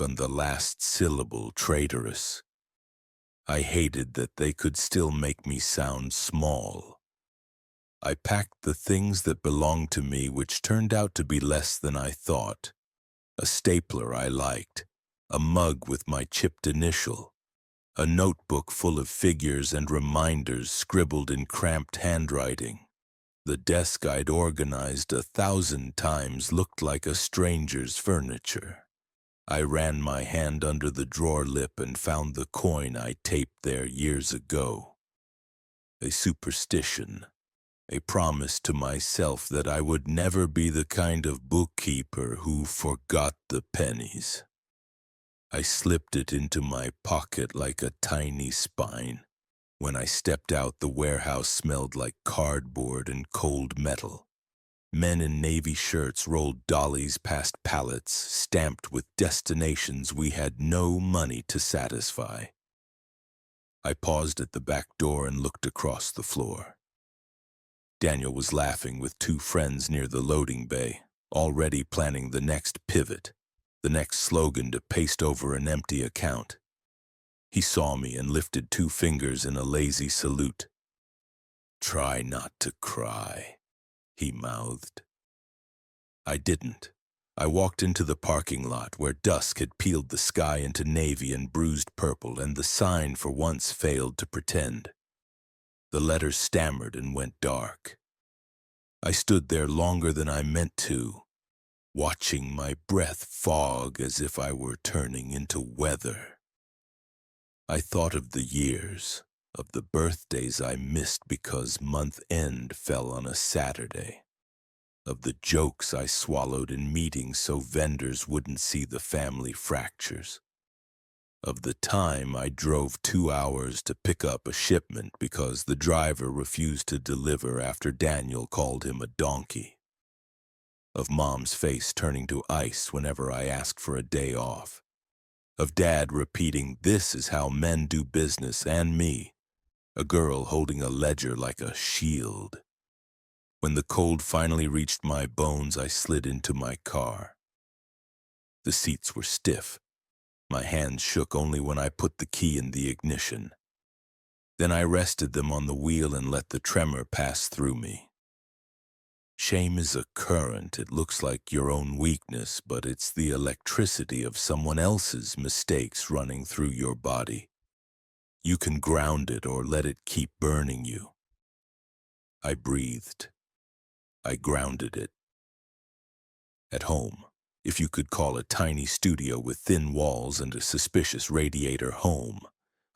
on the last syllable traitorous. I hated that they could still make me sound small. I packed the things that belonged to me, which turned out to be less than I thought. A stapler I liked, a mug with my chipped initial, a notebook full of figures and reminders scribbled in cramped handwriting. The desk I'd organized 1,000 times looked like a stranger's furniture. I ran my hand under the drawer lip and found the coin I taped there years ago. A superstition, a promise to myself that I would never be the kind of bookkeeper who forgot the pennies. I slipped it into my pocket like a tiny spine. When I stepped out, the warehouse smelled like cardboard and cold metal. Men in navy shirts rolled dollies past pallets stamped with destinations we had no money to satisfy. I paused at the back door and looked across the floor. Daniel was laughing with two friends near the loading bay, already planning the next pivot, the next slogan to paste over an empty account. He saw me and lifted 2 fingers in a lazy salute. "Try not to cry," he mouthed. I didn't. I walked into the parking lot where dusk had peeled the sky into navy and bruised purple, and the sign for once failed to pretend. The letters stammered and went dark. I stood there longer than I meant to, watching my breath fog as if I were turning into weather. I thought of the years, of the birthdays I missed because month end fell on a Saturday, of the jokes I swallowed in meetings so vendors wouldn't see the family fractures, of the time I drove 2 hours to pick up a shipment because the driver refused to deliver after Daniel called him a donkey, of Mom's face turning to ice whenever I asked for a day off, of Dad repeating, "This is how men do business," and me, a girl holding a ledger like a shield. When the cold finally reached my bones, I slid into my car. The seats were stiff. My hands shook only when I put the key in the ignition. Then I rested them on the wheel and let the tremor pass through me. Shame is a current. It looks like your own weakness, but it's the electricity of someone else's mistakes running through your body. You can ground it or let it keep burning you. I breathed. I grounded it. At home, if you could call a tiny studio with thin walls and a suspicious radiator home,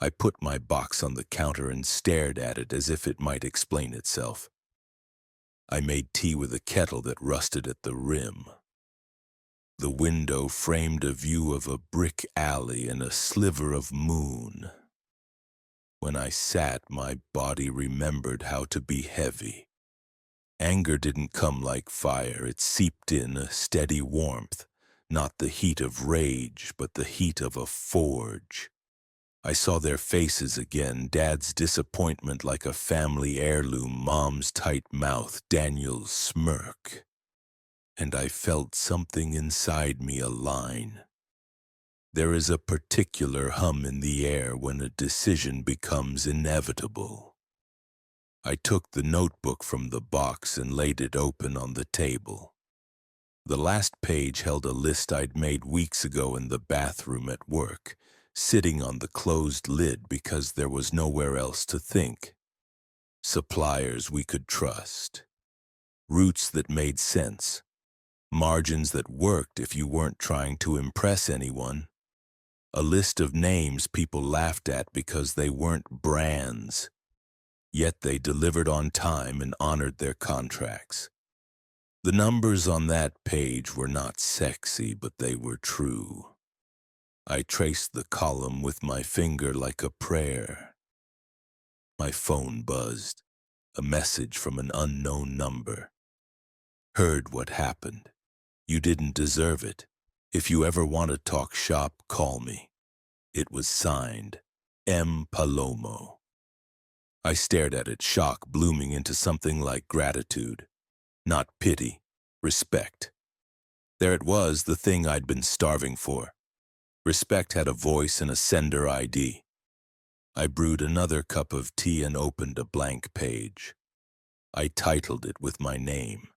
I put my box on the counter and stared at it as if it might explain itself. I made tea with a kettle that rusted at the rim. The window framed a view of a brick alley and a sliver of moon. When I sat, my body remembered how to be heavy. Anger didn't come like fire. It seeped in a steady warmth, not the heat of rage, but the heat of a forge. I saw their faces again, Dad's disappointment like a family heirloom, Mom's tight mouth, Daniel's smirk. And I felt something inside me align. There is a particular hum in the air when a decision becomes inevitable. I took the notebook from the box and laid it open on the table. The last page held a list I'd made weeks ago in the bathroom at work, sitting on the closed lid because there was nowhere else to think. Suppliers we could trust. Routes that made sense. Margins that worked if you weren't trying to impress anyone. A list of names people laughed at because they weren't brands. Yet they delivered on time and honored their contracts. The numbers on that page were not sexy, but they were true. I traced the column with my finger like a prayer. My phone buzzed, a message from an unknown number. Heard what happened. You didn't deserve it. If you ever want to talk shop, call me. It was signed, M. Palomo. I stared at it, shock blooming into something like gratitude. Not pity, respect. There it was, the thing I'd been starving for. Respect had a voice and a sender ID. I brewed another cup of tea and opened a blank page. I titled it with my name.